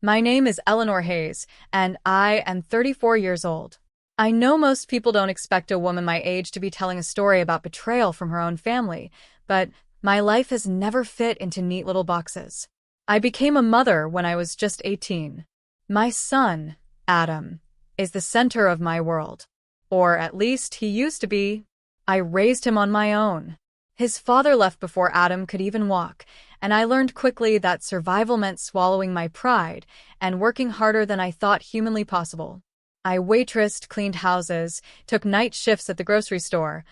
My name is Eleanor Hayes, and I am 34 years old. I know most people don't expect a woman my age to be telling a story about betrayal from her own family, but my life has never fit into neat little boxes. I became a mother when I was just 18. My son, Adam, is the center of my world. Or at least he used to be. I raised him on my own. His father left before Adam could even walk, and I learned quickly that survival meant swallowing my pride and working harder than I thought humanly possible. I waitressed, cleaned houses, took night shifts at the grocery store.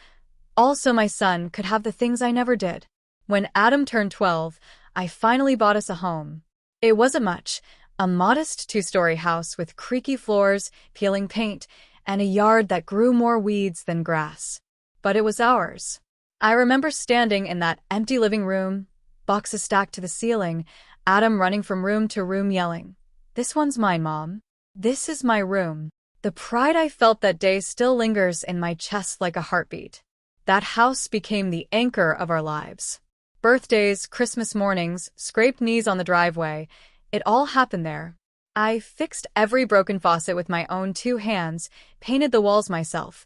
Also, my son could have the things I never did. When Adam turned 12, I finally bought us a home. It wasn't much, a modest two-story house with creaky floors, peeling paint, and a yard that grew more weeds than grass. But it was ours. I remember standing in that empty living room, boxes stacked to the ceiling, Adam running from room to room yelling, "This one's mine, Mom. This is my room." The pride I felt that day still lingers in my chest like a heartbeat. That house became the anchor of our lives. Birthdays, Christmas mornings, scraped knees on the driveway, it all happened there. I fixed every broken faucet with my own 2 hands, painted the walls myself,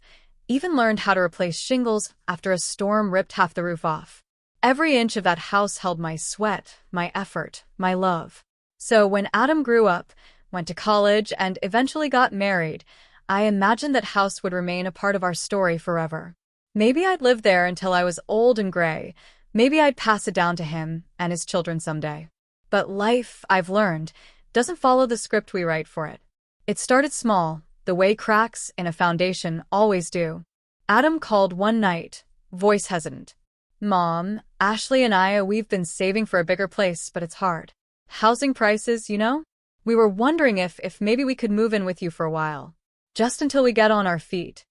even learned how to replace shingles after a storm ripped half the roof off. Every inch of that house held my sweat, my effort, my love. So when Adam grew up, went to college, and eventually got married, I imagined that house would remain a part of our story forever. Maybe I'd live there until I was old and gray. Maybe I'd pass it down to him and his children someday. But life, I've learned, doesn't follow the script we write for it. It started small, the way cracks in a foundation always do. Adam called one night, voice hesitant. "Mom, Ashley and we've been saving for a bigger place, but it's hard. Housing prices, you know? We were wondering if maybe we could move in with you for a while. Just until we get on our feet."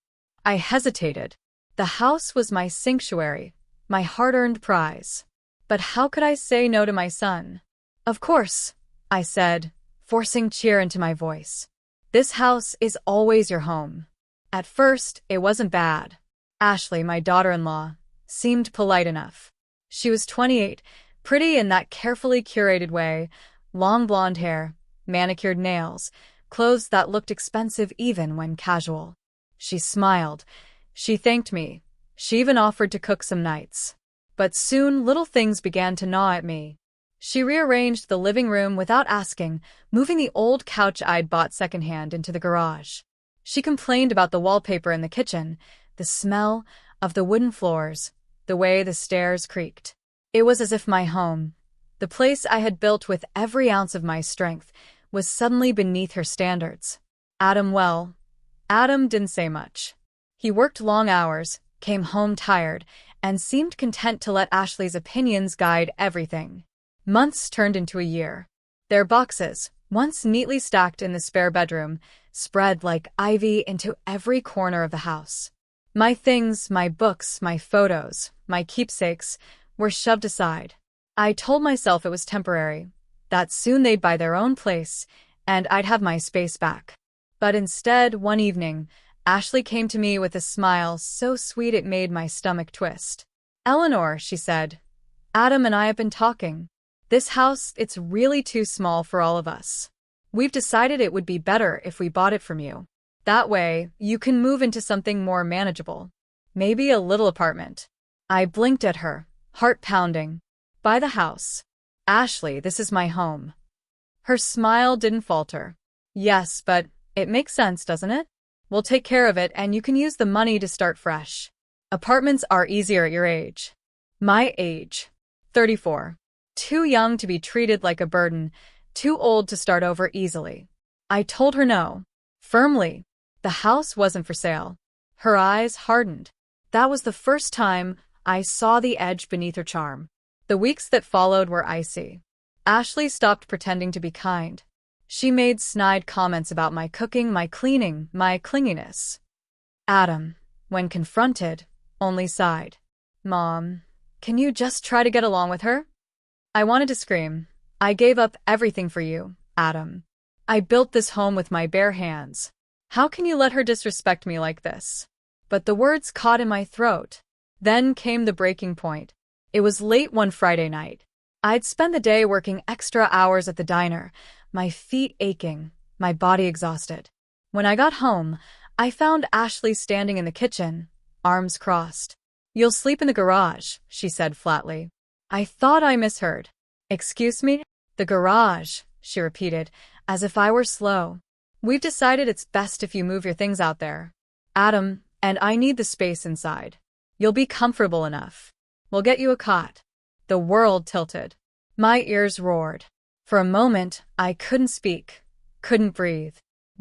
I hesitated. The house was my sanctuary, my hard-earned prize. But how could I say no to my son? "Of course," I said, forcing cheer into my voice. "This house is always your home." At first, it wasn't bad. Ashley, my daughter-in-law, seemed polite enough. She was 28, pretty in that carefully curated way, long blonde hair, manicured nails, clothes that looked expensive even when casual. She smiled. She thanked me. She even offered to cook some nights. But soon little things began to gnaw at me. She rearranged the living room without asking, moving the old couch I'd bought secondhand into the garage. She complained about the wallpaper in the kitchen, the smell of the wooden floors, the way the stairs creaked. It was as if my home, the place I had built with every ounce of my strength, was suddenly beneath her standards. Adam didn't say much. He worked long hours, came home tired, and seemed content to let Ashley's opinions guide everything. Months turned into a year. Their boxes, once neatly stacked in the spare bedroom, spread like ivy into every corner of the house. My things, my books, my photos, my keepsakes, were shoved aside. I told myself it was temporary, that soon they'd buy their own place, and I'd have my space back. But instead, one evening, Ashley came to me with a smile so sweet it made my stomach twist. "Eleanor," she said, "Adam and I have been talking. This house, it's really too small for all of us. We've decided it would be better if we bought it from you. That way, you can move into something more manageable. Maybe a little apartment." I blinked at her, heart pounding. "Buy the house. Ashley, this is my home." Her smile didn't falter. "Yes, but it makes sense, doesn't it? We'll take care of it and you can use the money to start fresh. Apartments are easier at your age." My age. 34. Too young to be treated like a burden, too old to start over easily. I told her no. Firmly. The house wasn't for sale. Her eyes hardened. That was the first time I saw the edge beneath her charm. The weeks that followed were icy. Ashley stopped pretending to be kind. She made snide comments about my cooking, my cleaning, my clinginess. Adam, when confronted, only sighed. "Mom, can you just try to get along with her?" I wanted to scream. "I gave up everything for you, Adam. I built this home with my bare hands. How can you let her disrespect me like this?" But the words caught in my throat. Then came the breaking point. It was late one Friday night. I'd spent the day working extra hours at the diner, my feet aching, my body exhausted. When I got home, I found Ashley standing in the kitchen, arms crossed. "You'll sleep in the garage," she said flatly. I thought I misheard. "Excuse me?" "The garage," she repeated, as if I were slow. "We've decided it's best if you move your things out there. Adam and I need the space inside. You'll be comfortable enough. We'll get you a cot." The world tilted. My ears roared. For a moment, I couldn't speak, couldn't breathe.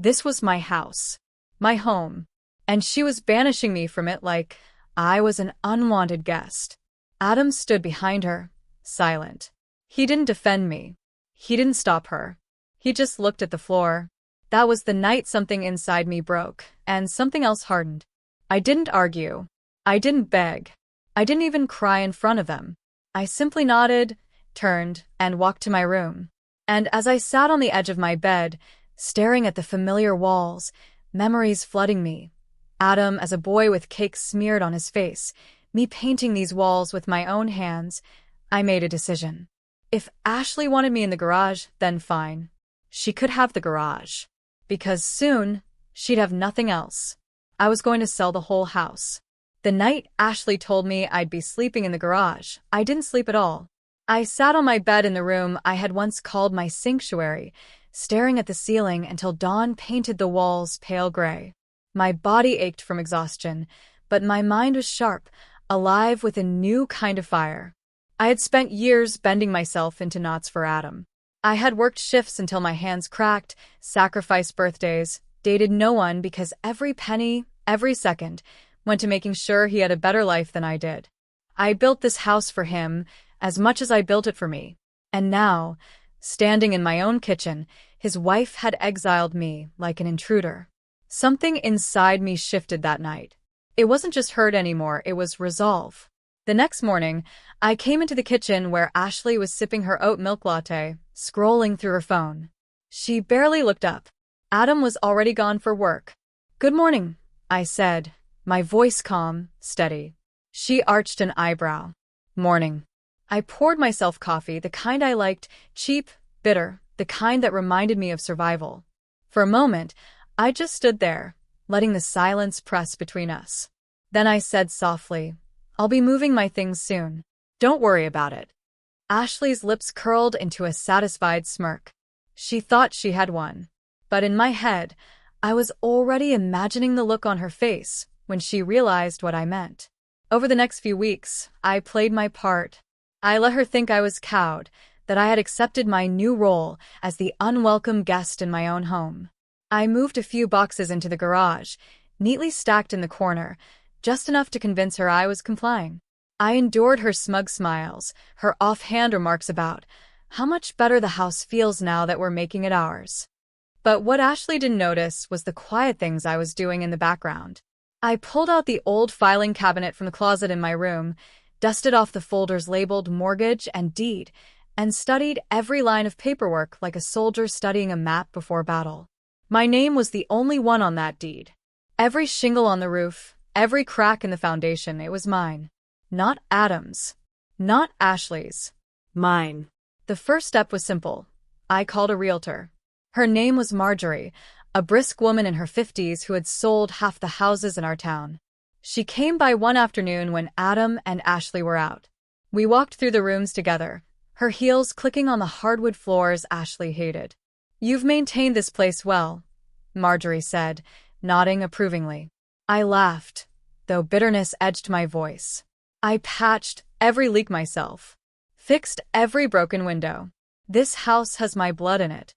This was my house, my home, and she was banishing me from it like I was an unwanted guest. Adam stood behind her, silent. He didn't defend me. He didn't stop her. He just looked at the floor. That was the night something inside me broke, and something else hardened. I didn't argue. I didn't beg. I didn't even cry in front of them. I simply nodded, turned, and walked to my room. And as I sat on the edge of my bed, staring at the familiar walls, memories flooding me, Adam as a boy with cake smeared on his face, me painting these walls with my own hands, I made a decision. If Ashley wanted me in the garage, then fine. She could have the garage. Because soon, she'd have nothing else. I was going to sell the whole house. The night Ashley told me I'd be sleeping in the garage, I didn't sleep at all. I sat on my bed in the room I had once called my sanctuary, staring at the ceiling until dawn painted the walls pale gray. My body ached from exhaustion, but my mind was sharp, alive with a new kind of fire. I had spent years bending myself into knots for Adam. I had worked shifts until my hands cracked, sacrificed birthdays, dated no one because every penny, every second, went to making sure he had a better life than I did. I built this house for him as much as I built it for me. And now, standing in my own kitchen, his wife had exiled me like an intruder. Something inside me shifted that night. It wasn't just hurt anymore, it was resolve. The next morning, I came into the kitchen where Ashley was sipping her oat milk latte, scrolling through her phone. She barely looked up. Adam was already gone for work. "Good morning," I said, my voice calm, steady. She arched an eyebrow. "Morning." I poured myself coffee, the kind I liked, cheap, bitter, the kind that reminded me of survival. For a moment, I just stood there, letting the silence press between us. Then I said softly, "I'll be moving my things soon. Don't worry about it." Ashley's lips curled into a satisfied smirk. She thought she had won. But in my head, I was already imagining the look on her face when she realized what I meant. Over the next few weeks, I played my part. I let her think I was cowed, that I had accepted my new role as the unwelcome guest in my own home. I moved a few boxes into the garage, neatly stacked in the corner, just enough to convince her I was complying. I endured her smug smiles, her offhand remarks about how much better the house feels now that we're making it ours. But what Ashley didn't notice was the quiet things I was doing in the background. I pulled out the old filing cabinet from the closet in my room, dusted off the folders labeled mortgage and deed, and studied every line of paperwork like a soldier studying a map before battle. My name was the only one on that deed. Every shingle on the roof, every crack in the foundation, it was mine. Not Adam's. Not Ashley's. Mine. The first step was simple. I called a realtor. Her name was Marjorie, a brisk woman in her 50s who had sold half the houses in our town. She came by one afternoon when Adam and Ashley were out. We walked through the rooms together, her heels clicking on the hardwood floors Ashley hated. "You've maintained this place well," Marjorie said, nodding approvingly. I laughed, though bitterness edged my voice. "I patched every leak myself. Fixed every broken window. This house has my blood in it."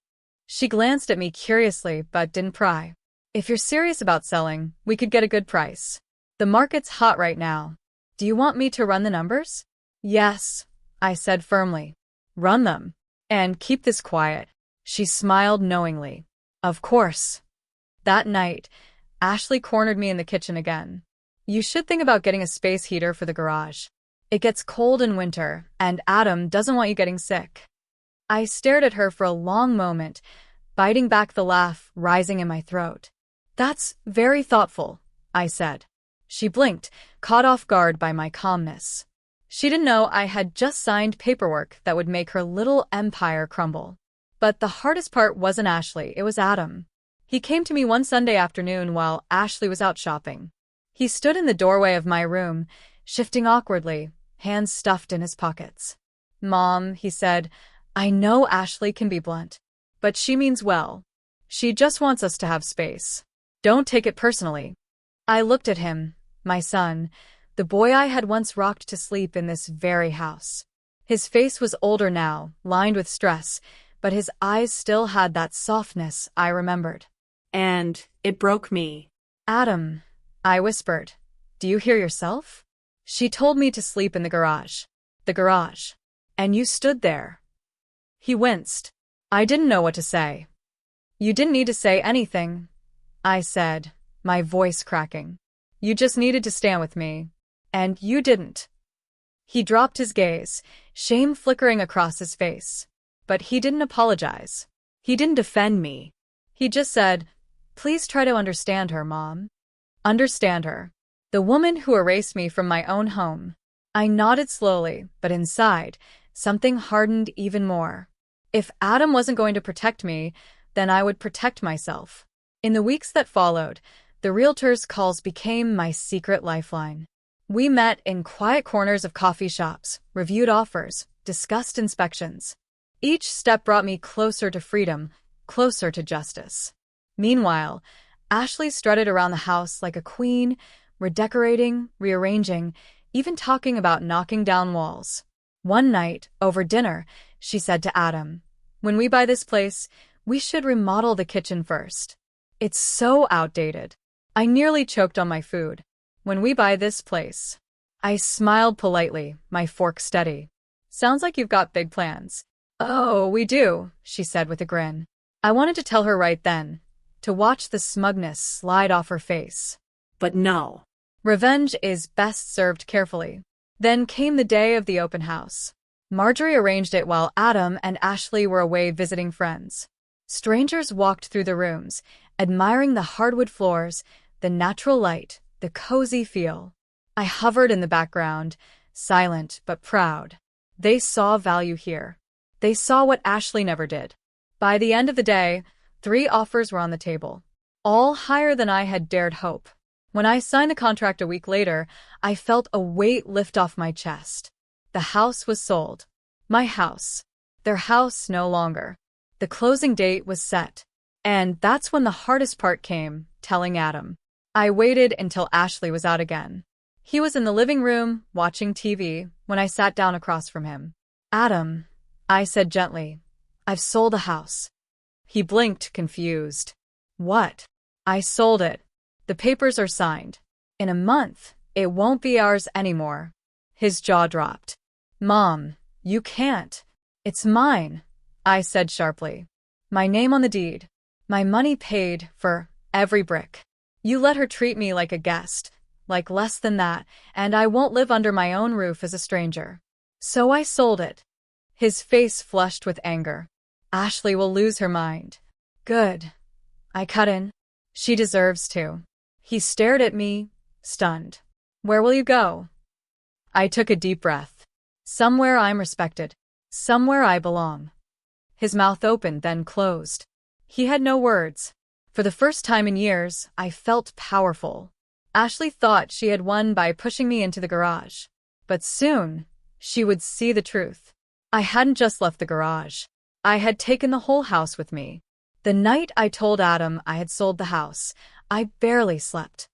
She glanced at me curiously but didn't pry. "If you're serious about selling, we could get a good price. The market's hot right now. Do you want me to run the numbers?" "Yes," I said firmly. "Run them. And keep this quiet." She smiled knowingly. "Of course." That night, Ashley cornered me in the kitchen again. "You should think about getting a space heater for the garage. It gets cold in winter, and Adam doesn't want you getting sick." I stared at her for a long moment, biting back the laugh rising in my throat. "That's very thoughtful," I said. She blinked, caught off guard by my calmness. She didn't know I had just signed paperwork that would make her little empire crumble. But the hardest part wasn't Ashley, it was Adam. He came to me one Sunday afternoon while Ashley was out shopping. He stood in the doorway of my room, shifting awkwardly, hands stuffed in his pockets. "Mom," he said, "I know Ashley can be blunt, but she means well. She just wants us to have space. Don't take it personally." I looked at him, my son, the boy I had once rocked to sleep in this very house. His face was older now, lined with stress, but his eyes still had that softness I remembered. And it broke me. "Adam," I whispered, "do you hear yourself? She told me to sleep in the garage. The garage. And you stood there." He winced. I didn't know what to say. "You didn't need to say anything," I said, my voice cracking. "You just needed to stand with me. And you didn't." He dropped his gaze, shame flickering across his face. But he didn't apologize. He didn't defend me. He just said, "Please try to understand her, Mom." Understand her. The woman who erased me from my own home. I nodded slowly, but inside, something hardened even more. If Adam wasn't going to protect me, then I would protect myself. In the weeks that followed, the realtor's calls became my secret lifeline. We met in quiet corners of coffee shops, reviewed offers, discussed inspections. Each step brought me closer to freedom, closer to justice. Meanwhile, Ashley strutted around the house like a queen, redecorating, rearranging, even talking about knocking down walls. One night, over dinner, she said to Adam, "When we buy this place, we should remodel the kitchen first. It's so outdated." I nearly choked on my food. "When we buy this place." I smiled politely, my fork steady. "Sounds like you've got big plans." "Oh, we do," she said with a grin. I wanted to tell her right then, to watch the smugness slide off her face. But no. Revenge is best served carefully. Then came the day of the open house. Marjorie arranged it while Adam and Ashley were away visiting friends. Strangers walked through the rooms, admiring the hardwood floors, the natural light, the cozy feel. I hovered in the background, silent but proud. They saw value here. They saw what Ashley never did. By the end of the day, 3 offers were on the table, all higher than I had dared hope. When I signed the contract a week later, I felt a weight lift off my chest. The house was sold. My house. Their house no longer. The closing date was set. And that's when the hardest part came, telling Adam. I waited until Ashley was out again. He was in the living room, watching TV, when I sat down across from him. "Adam," I said gently, "I've sold the house." He blinked, confused. "What?" "I sold it. The papers are signed. In a month, it won't be ours anymore." His jaw dropped. "Mom, you can't. It's mine," I said sharply. "My name on the deed. My money paid for every brick. You let her treat me like a guest, like less than that, and I won't live under my own roof as a stranger. So I sold it." His face flushed with anger. "Ashley will lose her mind." "Good." I cut in. "She deserves to." He stared at me, stunned. "Where will you go?" I took a deep breath. "Somewhere I'm respected. Somewhere I belong." His mouth opened, then closed. He had no words. For the first time in years, I felt powerful. Ashley thought she had won by pushing me into the garage. But soon, she would see the truth. I hadn't just left the garage. I had taken the whole house with me. The night I told Adam I had sold the house, I barely slept.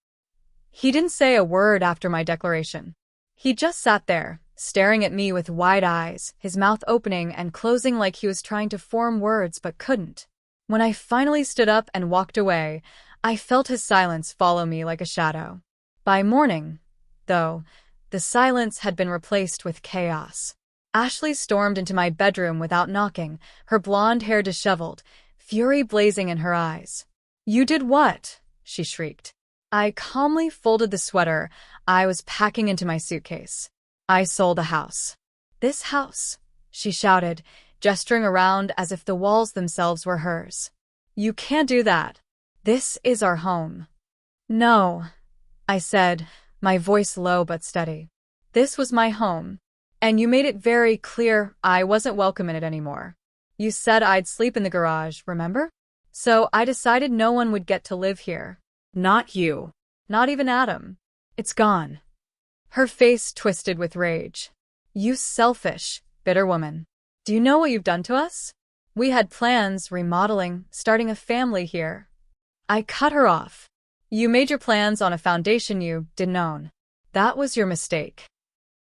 He didn't say a word after my declaration. He just sat there, staring at me with wide eyes, his mouth opening and closing like he was trying to form words but couldn't. When I finally stood up and walked away, I felt his silence follow me like a shadow. By morning, though, the silence had been replaced with chaos. Ashley stormed into my bedroom without knocking, her blonde hair disheveled, fury blazing in her eyes. "You did what?" she shrieked. I calmly folded the sweater I was packing into my suitcase. "I sold the house." "This house," she shouted, gesturing around as if the walls themselves were hers. "You can't do that. This is our home." "No," I said, my voice low but steady. "This was my home. And you made it very clear I wasn't welcome in it anymore." You said I'd sleep in the garage, remember? So I decided no one would get to live here. Not you. Not even Adam. It's gone. Her face twisted with rage. You selfish, bitter woman. Do you know what you've done to us? We had plans, remodeling, starting a family here. I cut her off. You made your plans on a foundation you didn't own. That was your mistake.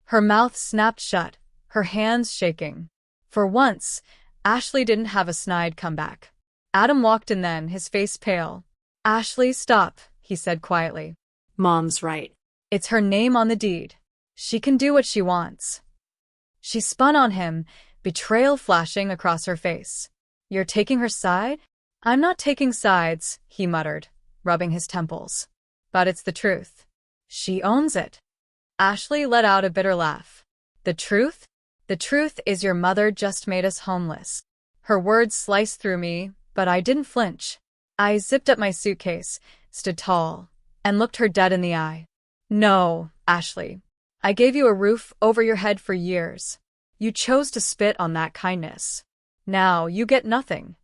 Her mouth snapped shut, her hands shaking. For once, Ashley didn't have a snide comeback. Adam walked in then, his face pale. Ashley, stop, he said quietly. Mom's right. It's her name on the deed. She can do what she wants. She spun on him, betrayal flashing across her face. You're taking her side? I'm not taking sides, he muttered, rubbing his temples. But it's the truth. She owns it. Ashley let out a bitter laugh. The truth? The truth is your mother just made us homeless. Her words sliced through me, but I didn't flinch. I zipped up my suitcase, stood tall, and looked her dead in the eye. No, Ashley. I gave you a roof over your head for years. You chose to spit on that kindness. Now you get nothing.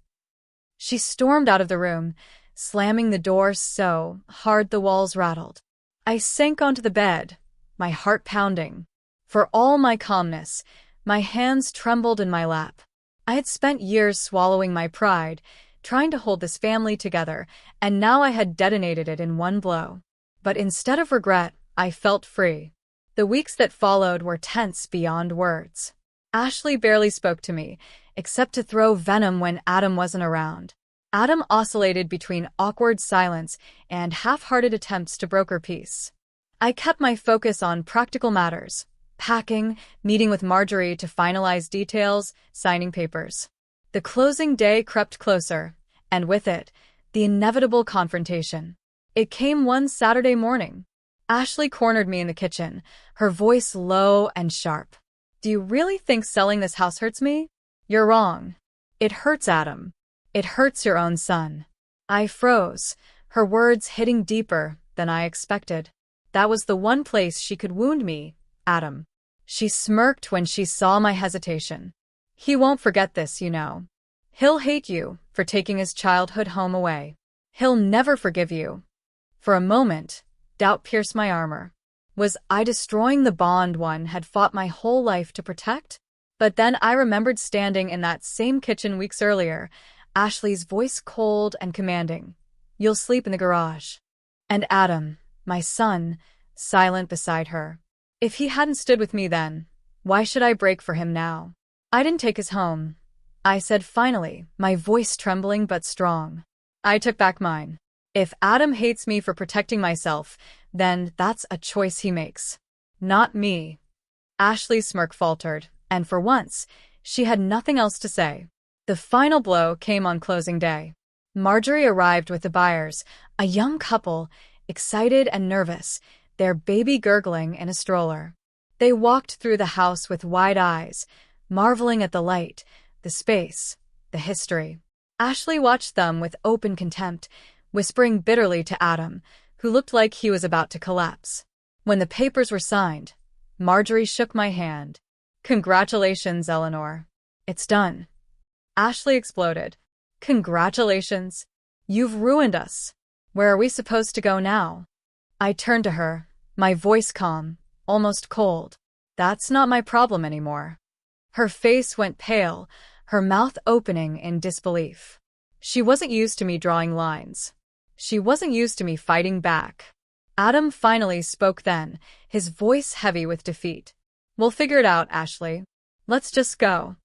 She stormed out of the room, slamming the door so hard the walls rattled. I sank onto the bed, my heart pounding. For all my calmness, my hands trembled in my lap. I had spent years swallowing my pride, trying to hold this family together, and now I had detonated it in one blow. But instead of regret, I felt free. The weeks that followed were tense beyond words. Ashley barely spoke to me, except to throw venom when Adam wasn't around. Adam oscillated between awkward silence and half-hearted attempts to broker peace. I kept my focus on practical matters, packing, meeting with Marjorie to finalize details, signing papers. The closing day crept closer, and with it, the inevitable confrontation. It came one Saturday morning. Ashley cornered me in the kitchen, her voice low and sharp. Do you really think selling this house hurts me? You're wrong. It hurts Adam. It hurts your own son. I froze, her words hitting deeper than I expected. That was the one place she could wound me, Adam. She smirked when she saw my hesitation. He won't forget this, you know. He'll hate you for taking his childhood home away. He'll never forgive you. For a moment, doubt pierced my armor. Was I destroying the bond one had fought my whole life to protect? But then I remembered standing in that same kitchen weeks earlier, Ashley's voice cold and commanding. You'll sleep in the garage. And Adam, my son, silent beside her. If he hadn't stood with me then, why should I break for him now? I didn't take his home, I said finally, my voice trembling but strong. I took back mine. If Adam hates me for protecting myself, then that's a choice he makes. Not me. Ashley's smirk faltered, and for once, she had nothing else to say. The final blow came on closing day. Marjorie arrived with the buyers, a young couple, excited and nervous, their baby gurgling in a stroller. They walked through the house with wide eyes, marveling at the light, the space, the history. Ashley watched them with open contempt, whispering bitterly to Adam, who looked like he was about to collapse. When the papers were signed, Marjorie shook my hand. Congratulations, Eleanor. It's done. Ashley exploded. Congratulations. You've ruined us. Where are we supposed to go now? I turned to her, my voice calm, almost cold. That's not my problem anymore. Her face went pale, her mouth opening in disbelief. She wasn't used to me drawing lines. She wasn't used to me fighting back. Adam finally spoke then, his voice heavy with defeat. We'll figure it out, Ashley. Let's just go.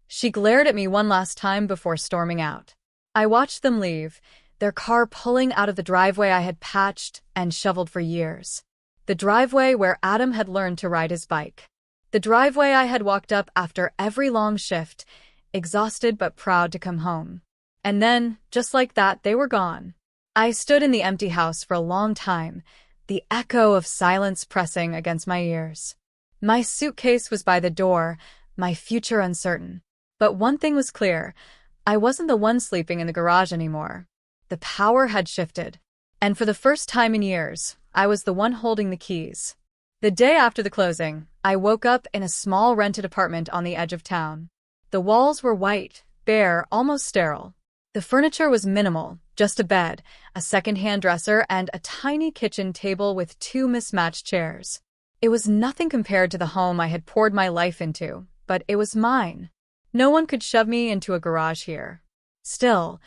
She glared at me one last time before storming out. I watched them leave, their car pulling out of the driveway I had patched and shoveled for years. The driveway where Adam had learned to ride his bike. The driveway I had walked up after every long shift, exhausted but proud to come home. And then, just like that, they were gone. I stood in the empty house for a long time, the echo of silence pressing against my ears. My suitcase was by the door, my future uncertain. But one thing was clear, I wasn't the one sleeping in the garage anymore. The power had shifted. And for the first time in years, I was the one holding the keys. The day after the closing, I woke up in a small rented apartment on the edge of town. The walls were white, bare, almost sterile. The furniture was minimal, just a bed, a second-hand dresser, and a tiny kitchen table with two mismatched chairs. It was nothing compared to the home I had poured my life into, but it was mine. No one could shove me into a garage here. Still,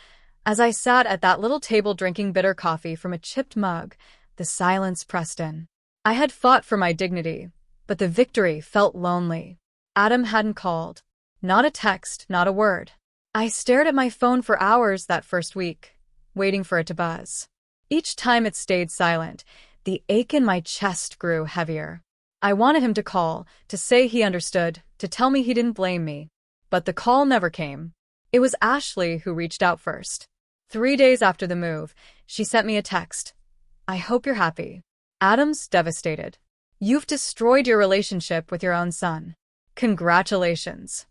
as I sat at that little table drinking bitter coffee from a chipped mug, the silence pressed in. I had fought for my dignity, but the victory felt lonely. Adam hadn't called. Not a text, not a word. I stared at my phone for hours that first week, waiting for it to buzz. Each time it stayed silent, the ache in my chest grew heavier. I wanted him to call, to say he understood, to tell me he didn't blame me. But the call never came. It was Ashley who reached out first. 3 days after the move, she sent me a text. "I hope you're happy. Adam's devastated. You've destroyed your relationship with your own son. Congratulations."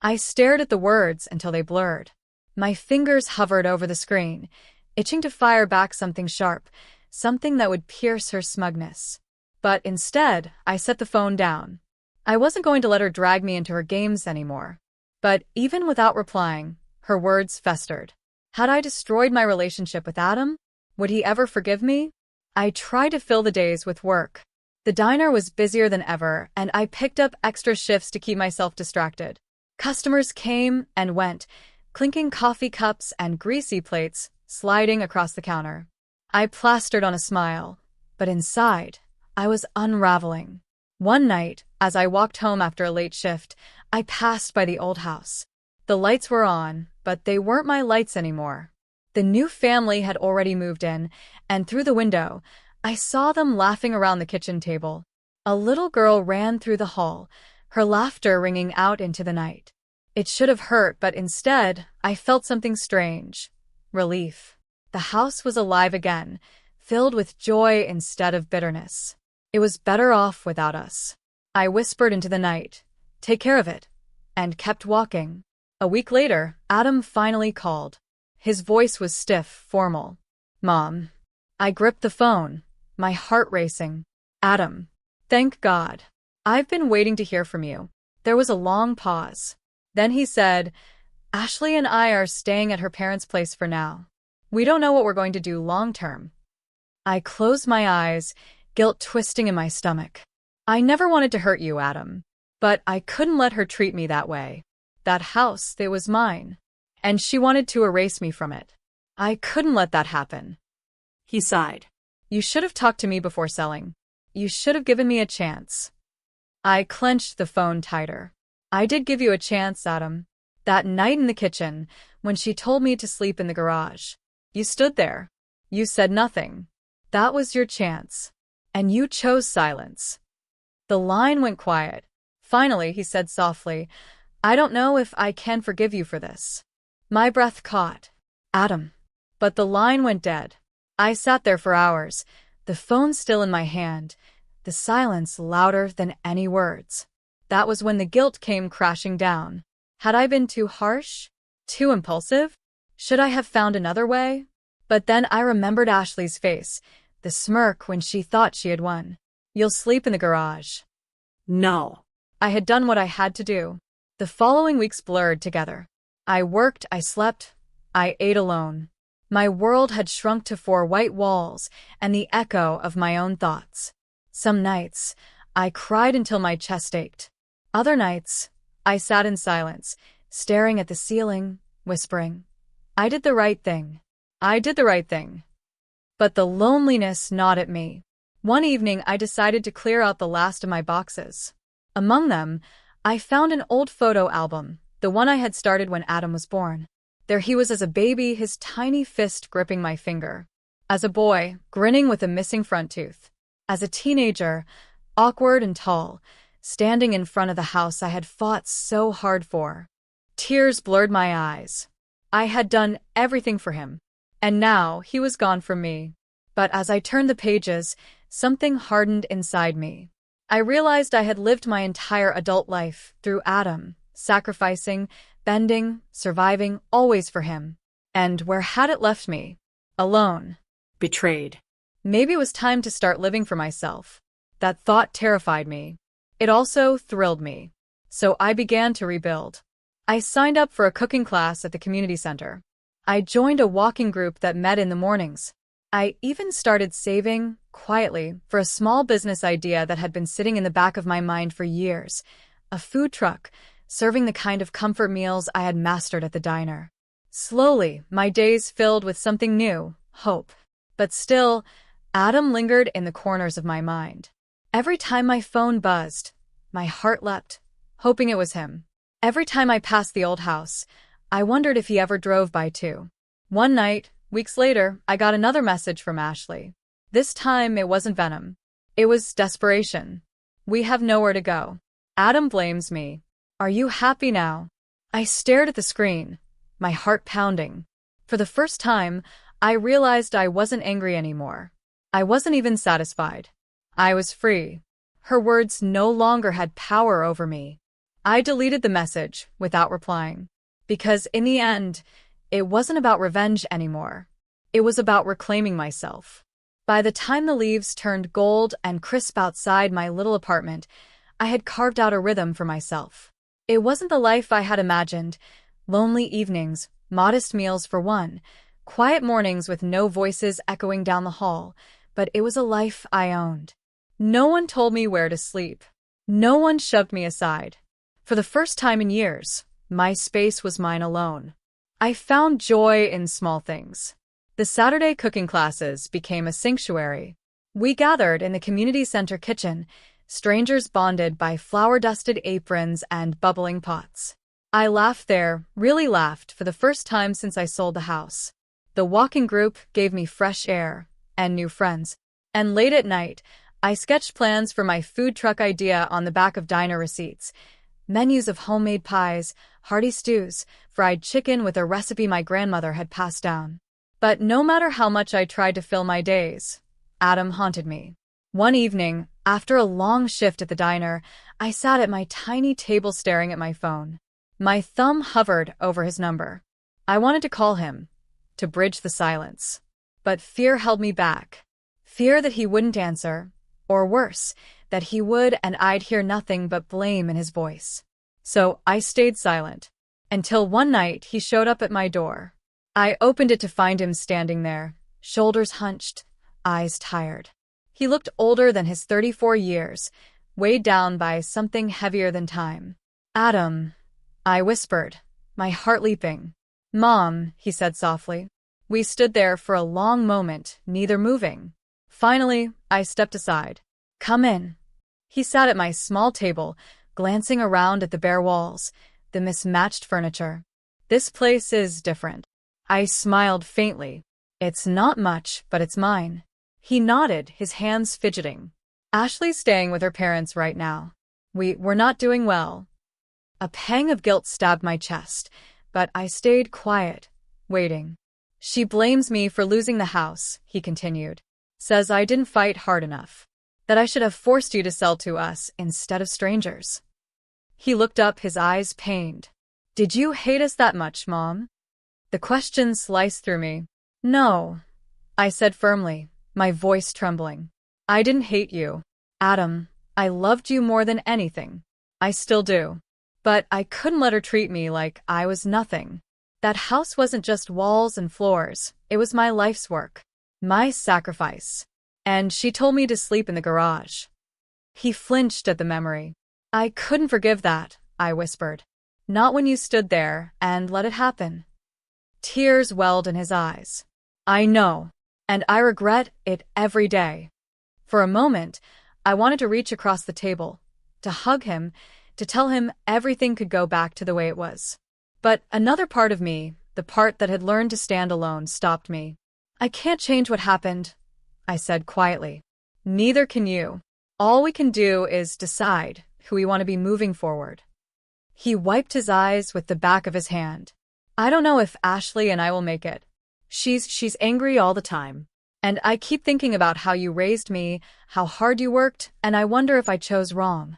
I stared at the words until they blurred. My fingers hovered over the screen, itching to fire back something sharp, something that would pierce her smugness. But instead, I set the phone down. I wasn't going to let her drag me into her games anymore. But even without replying, her words festered. Had I destroyed my relationship with Adam? Would he ever forgive me? I tried to fill the days with work. The diner was busier than ever, and I picked up extra shifts to keep myself distracted. Customers came and went, clinking coffee cups and greasy plates sliding across the counter. I plastered on a smile, but inside, I was unraveling. One night, as I walked home after a late shift, I passed by the old house. The lights were on, but they weren't my lights anymore. The new family had already moved in, and through the window, I saw them laughing around the kitchen table. A little girl ran through the hall, her laughter ringing out into the night. It should have hurt, but instead, I felt something strange. Relief. The house was alive again, filled with joy instead of bitterness. It was better off without us. I whispered into the night, "Take care of it," and kept walking. A week later, Adam finally called. His voice was stiff, formal. "Mom." I gripped the phone, my heart racing. "Adam. Thank God. I've been waiting to hear from you." There was a long pause. Then he said, "Ashley and I are staying at her parents' place for now. We don't know what we're going to do long term." I closed my eyes, guilt twisting in my stomach. I never wanted to hurt you, Adam. But I couldn't let her treat me that way. That house, it was mine. And she wanted to erase me from it. I couldn't let that happen. He sighed. "You should have talked to me before selling. You should have given me a chance." I clenched the phone tighter. "I did give you a chance, Adam. That night in the kitchen, when she told me to sleep in the garage. You stood there. You said nothing. That was your chance. And you chose silence." The line went quiet. Finally, he said softly, "I don't know if I can forgive you for this." My breath caught. "Adam." But the line went dead. I sat there for hours, the phone still in my hand, the silence louder than any words. That was when the guilt came crashing down. Had I been too harsh? Too impulsive? Should I have found another way? But then I remembered Ashley's face, the smirk when she thought she had won. "You'll sleep in the garage." No. I had done what I had to do. The following weeks blurred together. I worked, I slept, I ate alone. My world had shrunk to 4 white walls and the echo of my own thoughts. Some nights, I cried until my chest ached. Other nights, I sat in silence, staring at the ceiling, whispering, "I did the right thing. I did the right thing." But the loneliness gnawed at me. One evening, I decided to clear out the last of my boxes. Among them, I found an old photo album, the one I had started when Adam was born. There he was as a baby, his tiny fist gripping my finger. As a boy, grinning with a missing front tooth. As a teenager, awkward and tall, standing in front of the house I had fought so hard for. Tears blurred my eyes. I had done everything for him. And now he was gone from me. But as I turned the pages, something hardened inside me. I realized I had lived my entire adult life through Adam, sacrificing, bending, surviving, always for him. And where had it left me? Alone. Betrayed. Maybe it was time to start living for myself. That thought terrified me. It also thrilled me. So I began to rebuild. I signed up for a cooking class at the community center. I joined a walking group that met in the mornings. I even started saving, quietly, for a small business idea that had been sitting in the back of my mind for years. A food truck, serving the kind of comfort meals I had mastered at the diner. Slowly, my days filled with something new, hope. But still, Adam lingered in the corners of my mind. Every time my phone buzzed, my heart leapt, hoping it was him. Every time I passed the old house, I wondered if he ever drove by too. One night, weeks later, I got another message from Ashley. This time it wasn't venom. It was desperation. We have nowhere to go. Adam blames me. Are you happy now? I stared at the screen, my heart pounding. For the first time, I realized I wasn't angry anymore. I wasn't even satisfied. I was free. Her words no longer had power over me. I deleted the message without replying. Because in the end, it wasn't about revenge anymore. It was about reclaiming myself. By the time the leaves turned gold and crisp outside my little apartment, I had carved out a rhythm for myself. It wasn't the life I had imagined. Lonely evenings, modest meals for one, quiet mornings with no voices echoing down the hall, but it was a life I owned. No one told me where to sleep. No one shoved me aside. For the first time in years, my space was mine alone. I found joy in small things. The Saturday cooking classes became a sanctuary. We gathered in the community center kitchen, strangers bonded by flour-dusted aprons and bubbling pots. I laughed there, really laughed, for the first time since I sold the house. The walking group gave me fresh air and new friends. And late at night, I sketched plans for my food truck idea on the back of diner receipts. Menus of homemade pies, hearty stews, fried chicken with a recipe my grandmother had passed down. But no matter how much I tried to fill my days, Adam haunted me. One evening, after a long shift at the diner, I sat at my tiny table staring at my phone. My thumb hovered over his number. I wanted to call him, to bridge the silence. But fear held me back. Fear that he wouldn't answer, or worse, that he would and I'd hear nothing but blame in his voice. So I stayed silent, until one night he showed up at my door. I opened it to find him standing there, shoulders hunched, eyes tired. He looked older than his 34 years, weighed down by something heavier than time. Adam, I whispered, my heart leaping. Mom, he said softly. We stood there for a long moment, neither moving. Finally, I stepped aside. Come in. He sat at my small table, glancing around at the bare walls, the mismatched furniture. This place is different. I smiled faintly. It's not much, but it's mine. He nodded, his hands fidgeting. Ashley's staying with her parents right now. We're not doing well. A pang of guilt stabbed my chest, but I stayed quiet, waiting. She blames me for losing the house, he continued. Says I didn't fight hard enough. That I should have forced you to sell to us instead of strangers. He looked up, his eyes pained. Did you hate us that much, Mom? The question sliced through me. No, I said firmly, my voice trembling. I didn't hate you, Adam. I loved you more than anything. I still do. But I couldn't let her treat me like I was nothing. That house wasn't just walls and floors. It was my life's work. My sacrifice. And she told me to sleep in the garage. He flinched at the memory. I couldn't forgive that, I whispered. Not when you stood there and let it happen. Tears welled in his eyes. I know, and I regret it every day. For a moment, I wanted to reach across the table, to hug him, to tell him everything could go back to the way it was. But another part of me, the part that had learned to stand alone, stopped me. I can't change what happened, I said quietly. Neither can you. All we can do is decide who we want to be moving forward. He wiped his eyes with the back of his hand. I don't know if Ashley and I will make it. She's angry all the time. And I keep thinking about how you raised me, how hard you worked, and I wonder if I chose wrong.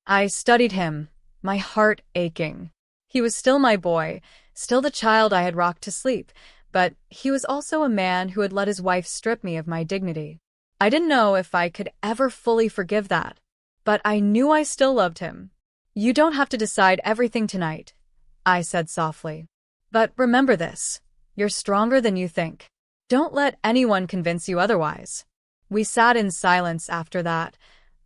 I studied him, my heart aching. He was still my boy, still the child I had rocked to sleep, but he was also a man who had let his wife strip me of my dignity. I didn't know if I could ever fully forgive that, but I knew I still loved him. You don't have to decide everything tonight, I said softly. But remember this. You're stronger than you think. Don't let anyone convince you otherwise. We sat in silence after that,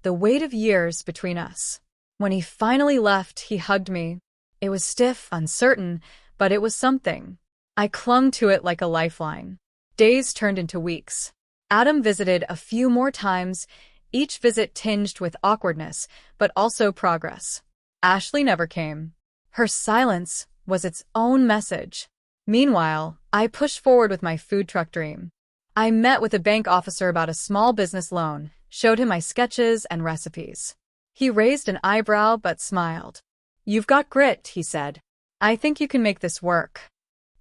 the weight of years between us. When he finally left, he hugged me. It was stiff, uncertain, but it was something. I clung to it like a lifeline. Days turned into weeks. Adam visited a few more times, each visit tinged with awkwardness, but also progress. Ashley never came. Her silence was its own message. Meanwhile, I pushed forward with my food truck dream. I met with a bank officer about a small business loan, showed him my sketches and recipes. He raised an eyebrow but smiled. "You've got grit," he said. "I think you can make this work."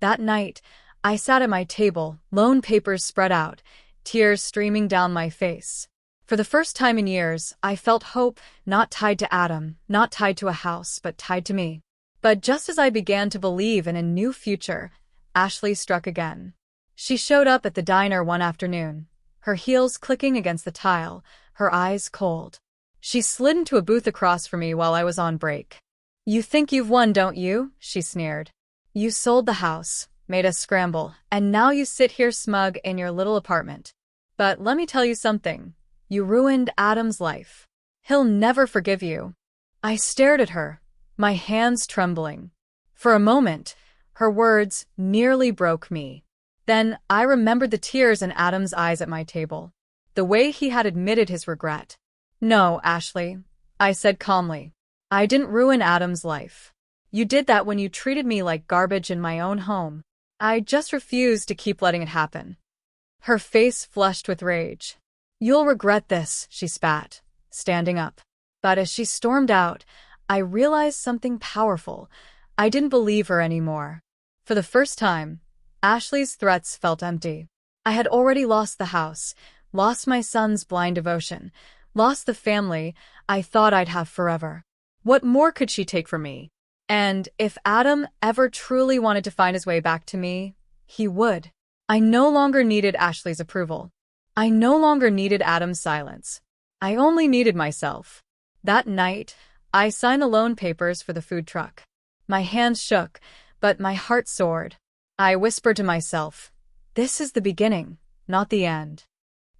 That night, I sat at my table, loan papers spread out, tears streaming down my face. For the first time in years, I felt hope, not tied to Adam, not tied to a house, but tied to me. But just as I began to believe in a new future, Ashley struck again. She showed up at the diner one afternoon, her heels clicking against the tile, her eyes cold. She slid into a booth across from me while I was on break. "You think you've won, don't you?" she sneered. "You sold the house, made us scramble, and now you sit here smug in your little apartment. But let me tell you something. You ruined Adam's life. He'll never forgive you." I stared at her, my hands trembling. For a moment, her words nearly broke me. Then I remembered the tears in Adam's eyes at my table, the way he had admitted his regret. "No, Ashley," I said calmly. "I didn't ruin Adam's life. You did that when you treated me like garbage in my own home. I just refused to keep letting it happen." Her face flushed with rage. "You'll regret this," she spat, standing up. But as she stormed out, I realized something powerful. I didn't believe her anymore. For the first time, Ashley's threats felt empty. I had already lost the house, lost my son's blind devotion, lost the family I thought I'd have forever. What more could she take from me? And if Adam ever truly wanted to find his way back to me, he would. I no longer needed Ashley's approval. I no longer needed Adam's silence. I only needed myself. That night, I signed the loan papers for the food truck. My hands shook, but my heart soared. I whispered to myself, "This is the beginning, not the end."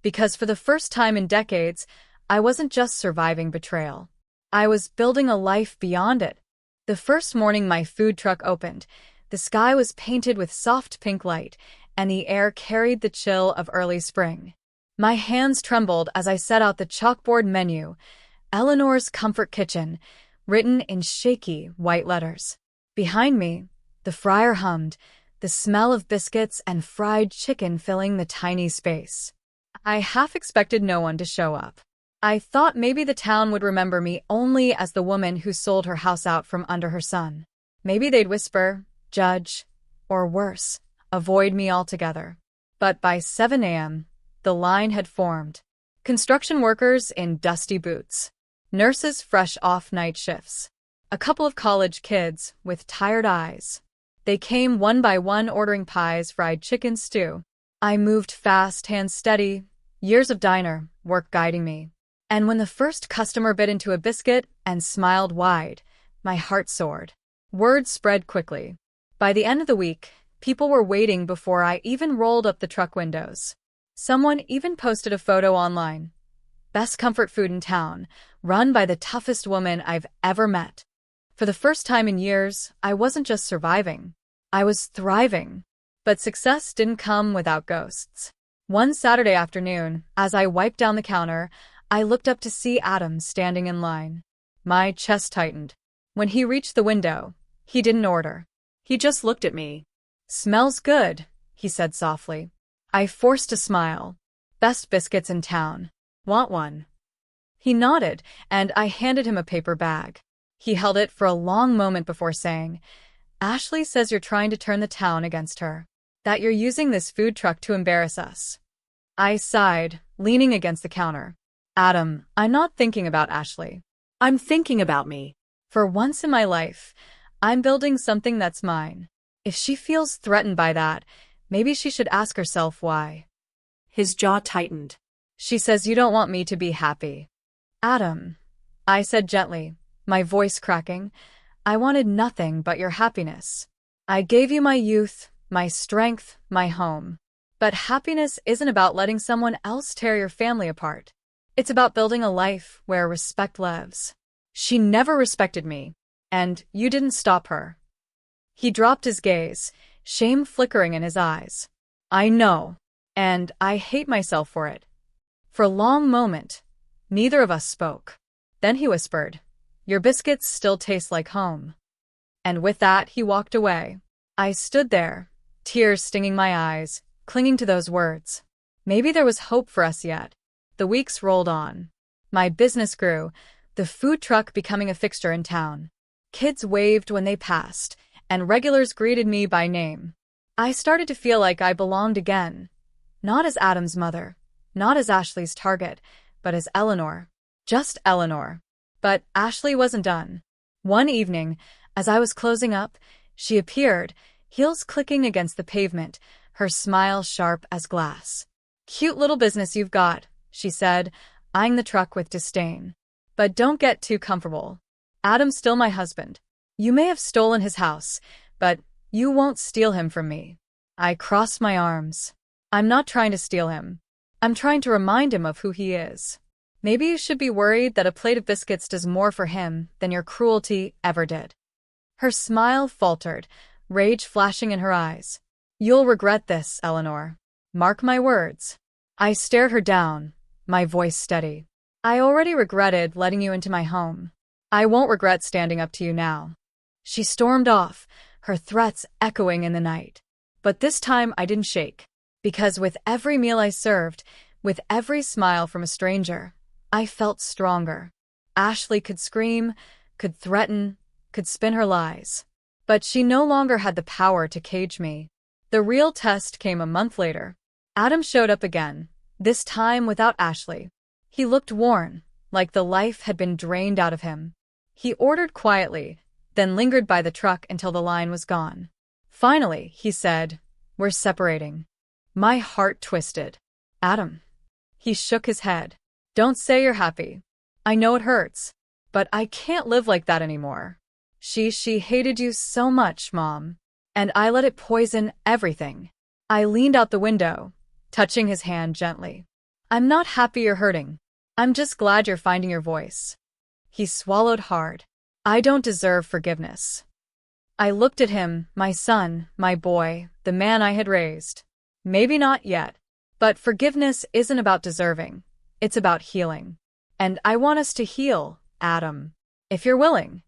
Because for the first time in decades, I wasn't just surviving betrayal. I was building a life beyond it. The first morning my food truck opened, the sky was painted with soft pink light, and the air carried the chill of early spring. My hands trembled as I set out the chalkboard menu, Eleanor's Comfort Kitchen, written in shaky white letters. Behind me, the fryer hummed, the smell of biscuits and fried chicken filling the tiny space. I half expected no one to show up. I thought maybe the town would remember me only as the woman who sold her house out from under her son. Maybe they'd whisper, judge, or worse, avoid me altogether. But by 7 a.m., the line had formed. Construction workers in dusty boots, nurses fresh off night shifts, a couple of college kids with tired eyes. They came one by one ordering pies, fried chicken stew. I moved fast, hands steady, years of diner work guiding me. And when the first customer bit into a biscuit and smiled wide, my heart soared. Word spread quickly. By the end of the week, people were waiting before I even rolled up the truck windows. Someone even posted a photo online. "Best comfort food in town, run by the toughest woman I've ever met." For the first time in years, I wasn't just surviving. I was thriving. But success didn't come without ghosts. One Saturday afternoon, as I wiped down the counter, I looked up to see Adam standing in line. My chest tightened. When he reached the window, he didn't order. He just looked at me. "Smells good," he said softly. I forced a smile. "Best biscuits in town. Want one?" He nodded, and I handed him a paper bag. He held it for a long moment before saying, "Ashley says you're trying to turn the town against her. That you're using this food truck to embarrass us." I sighed, leaning against the counter. "Adam, I'm not thinking about Ashley. I'm thinking about me. For once in my life, I'm building something that's mine. If she feels threatened by that, maybe she should ask herself why." His jaw tightened. "She says you don't want me to be happy." "Adam," I said gently, my voice cracking, I wanted nothing but your happiness. I gave you my youth, my strength, my home. But happiness isn't about letting someone else tear your family apart. It's about building a life where respect lives. She never respected me, and you didn't stop her." He dropped his gaze, shame flickering in his eyes. "I know, and I hate myself for it." For a long moment, neither of us spoke. Then he whispered, "Your biscuits still taste like home." And with that, he walked away. I stood there, tears stinging my eyes, clinging to those words. Maybe there was hope for us yet. The weeks rolled on. My business grew, the food truck becoming a fixture in town. Kids waved when they passed, and regulars greeted me by name. I started to feel like I belonged again. Not as Adam's mother, not as Ashley's target, but as Eleanor. Just Eleanor. But Ashley wasn't done. One evening, as I was closing up, she appeared, heels clicking against the pavement, her smile sharp as glass. "Cute little business you've got," she said, eyeing the truck with disdain. "But don't get too comfortable. Adam's still my husband. You may have stolen his house, but you won't steal him from me." I crossed my arms. "I'm not trying to steal him. I'm trying to remind him of who he is. Maybe you should be worried that a plate of biscuits does more for him than your cruelty ever did." Her smile faltered, rage flashing in her eyes. "You'll regret this, Eleanor. Mark my words." I stared her down, my voice steady. "I already regretted letting you into my home. I won't regret standing up to you now." She stormed off, her threats echoing in the night. But this time I didn't shake, because with every meal I served, with every smile from a stranger, I felt stronger. Ashley could scream, could threaten, could spin her lies. But she no longer had the power to cage me. The real test came a month later. Adam showed up again, this time without Ashley. He looked worn, like the life had been drained out of him. He ordered quietly, then lingered by the truck until the line was gone. Finally, he said, "We're separating." My heart twisted. "Adam." He shook his head. "Don't say you're happy. I know it hurts, but I can't live like that anymore. She hated you so much, Mom, and I let it poison everything." I leaned out the window, touching his hand gently. "I'm not happy you're hurting. I'm just glad you're finding your voice." He swallowed hard. "I don't deserve forgiveness." I looked at him, my son, my boy, the man I had raised. "Maybe not yet, but forgiveness isn't about deserving. It's about healing. And I want us to heal, Adam, if you're willing."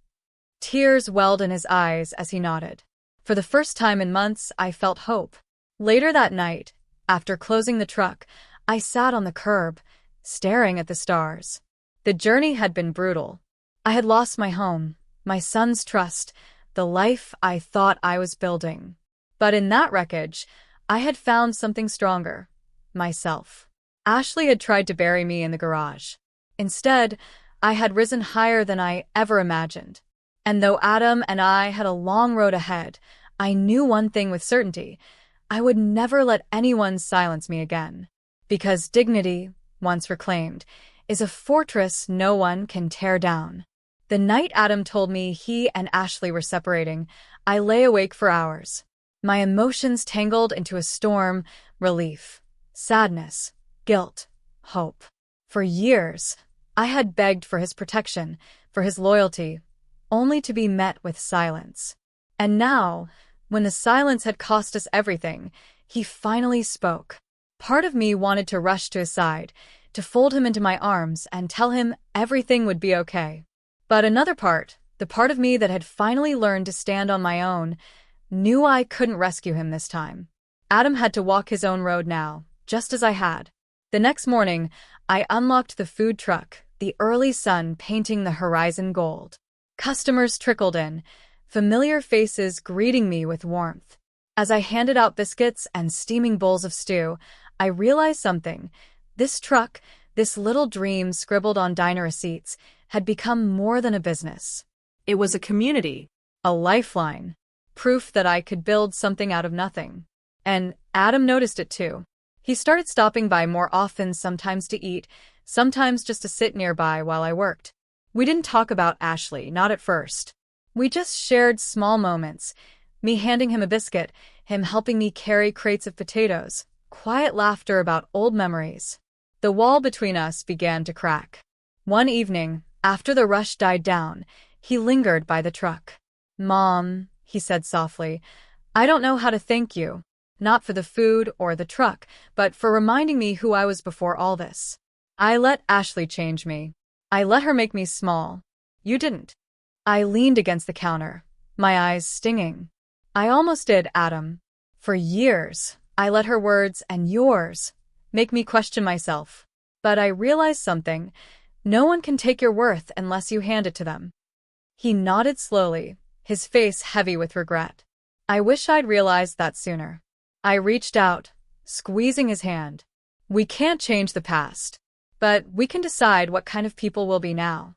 Tears welled in his eyes as he nodded. For the first time in months, I felt hope. Later that night, after closing the truck, I sat on the curb, staring at the stars. The journey had been brutal. I had lost my home, my son's trust, the life I thought I was building. But in that wreckage, I had found something stronger, myself. Ashley had tried to bury me in the garage. Instead, I had risen higher than I ever imagined. And though Adam and I had a long road ahead, I knew one thing with certainty: I would never let anyone silence me again. Because dignity, once reclaimed, is a fortress no one can tear down. The night Adam told me he and Ashley were separating, I lay awake for hours. My emotions tangled into a storm: relief, sadness, guilt, hope. For years, I had begged for his protection, for his loyalty, only to be met with silence. And now, when the silence had cost us everything, he finally spoke. Part of me wanted to rush to his side, to fold him into my arms and tell him everything would be okay. But another part, the part of me that had finally learned to stand on my own, knew I couldn't rescue him this time. Adam had to walk his own road now, just as I had. The next morning, I unlocked the food truck, the early sun painting the horizon gold. Customers trickled in, familiar faces greeting me with warmth. As I handed out biscuits and steaming bowls of stew, I realized something. This truck, this little dream scribbled on diner receipts, had become more than a business. It was a community. A lifeline. Proof that I could build something out of nothing. And Adam noticed it too. He started stopping by more often, sometimes to eat, sometimes just to sit nearby while I worked. We didn't talk about Ashley, not at first. We just shared small moments, me handing him a biscuit, him helping me carry crates of potatoes, quiet laughter about old memories. The wall between us began to crack. One evening, after the rush died down, he lingered by the truck. "Mom," he said softly, "I don't know how to thank you. Not for the food or the truck, but for reminding me who I was before all this. I let Ashley change me. I let her make me small. You didn't." I leaned against the counter, my eyes stinging. "I almost did, Adam. For years, I let her words and yours make me question myself. But I realized something. No one can take your worth unless you hand it to them." He nodded slowly, his face heavy with regret. I wish I'd realized that sooner. I reached out, squeezing his hand. "We can't change the past, but we can decide what kind of people we'll be now."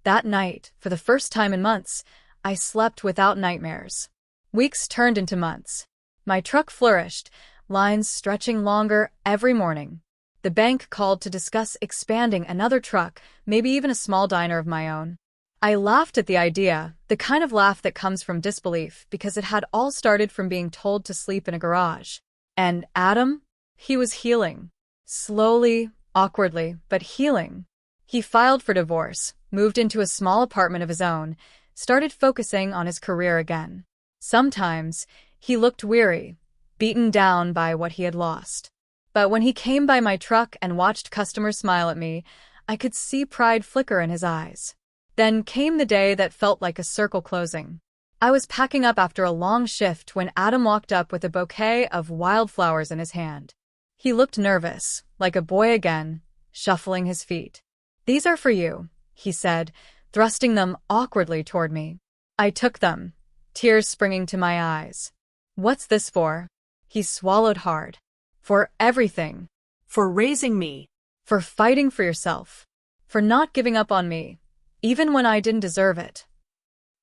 That night, for the first time in months, I slept without nightmares. Weeks turned into months. My truck flourished, lines stretching longer every morning. The bank called to discuss expanding another truck, maybe even a small diner of my own. I laughed at the idea, the kind of laugh that comes from disbelief, because it had all started from being told to sleep in a garage. And Adam? He was healing. Slowly, awkwardly, but healing. He filed for divorce, moved into a small apartment of his own, started focusing on his career again. Sometimes, he looked weary, beaten down by what he had lost. But when he came by my truck and watched customers smile at me, I could see pride flicker in his eyes. Then came the day that felt like a circle closing. I was packing up after a long shift when Adam walked up with a bouquet of wildflowers in his hand. He looked nervous, like a boy again, shuffling his feet. "These are for you," he said, thrusting them awkwardly toward me. I took them, tears springing to my eyes. "What's this for?" He swallowed hard. "For everything. For raising me. For fighting for yourself. For not giving up on me, even when I didn't deserve it."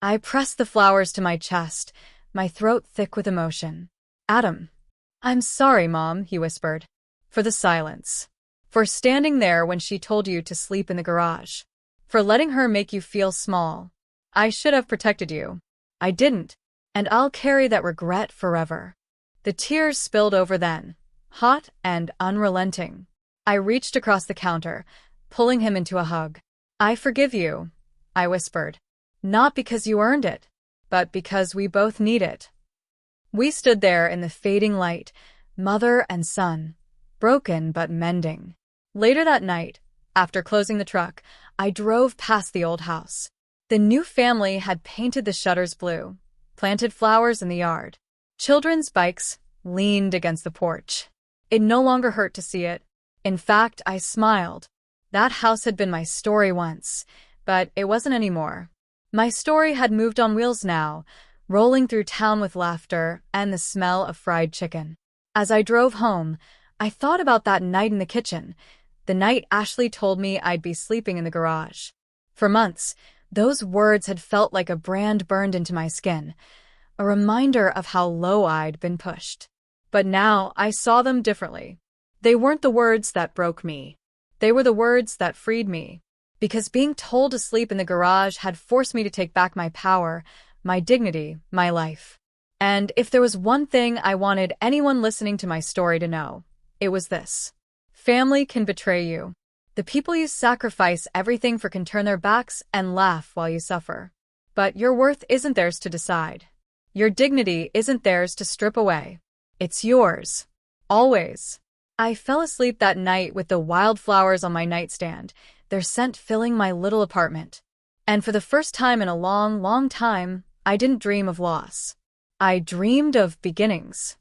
I pressed the flowers to my chest, my throat thick with emotion. "Adam." "I'm sorry, Mom," he whispered. "For the silence. For standing there when she told you to sleep in the garage. For letting her make you feel small. I should have protected you. I didn't, and I'll carry that regret forever." The tears spilled over then, hot and unrelenting. I reached across the counter, pulling him into a hug. "I forgive you," I whispered. "Not because you earned it, but because we both need it." We stood there in the fading light, mother and son, broken but mending. Later that night, after closing the truck, I drove past the old house. The new family had painted the shutters blue, planted flowers in the yard. Children's bikes leaned against the porch. It no longer hurt to see it. In fact, I smiled. That house had been my story once, but it wasn't anymore. My story had moved on wheels now, rolling through town with laughter and the smell of fried chicken. As I drove home, I thought about that night in the kitchen, the night Ashley told me I'd be sleeping in the garage. For months, those words had felt like a brand burned into my skin, a reminder of how low I'd been pushed. But now I saw them differently. They weren't the words that broke me. They were the words that freed me. Because being told to sleep in the garage had forced me to take back my power, my dignity, my life. And if there was one thing I wanted anyone listening to my story to know, it was this. Family can betray you. The people you sacrifice everything for can turn their backs and laugh while you suffer. But your worth isn't theirs to decide. Your dignity isn't theirs to strip away. It's yours. Always. I fell asleep that night with the wildflowers on my nightstand, their scent filling my little apartment. And for the first time in a long, long time, I didn't dream of loss. I dreamed of beginnings.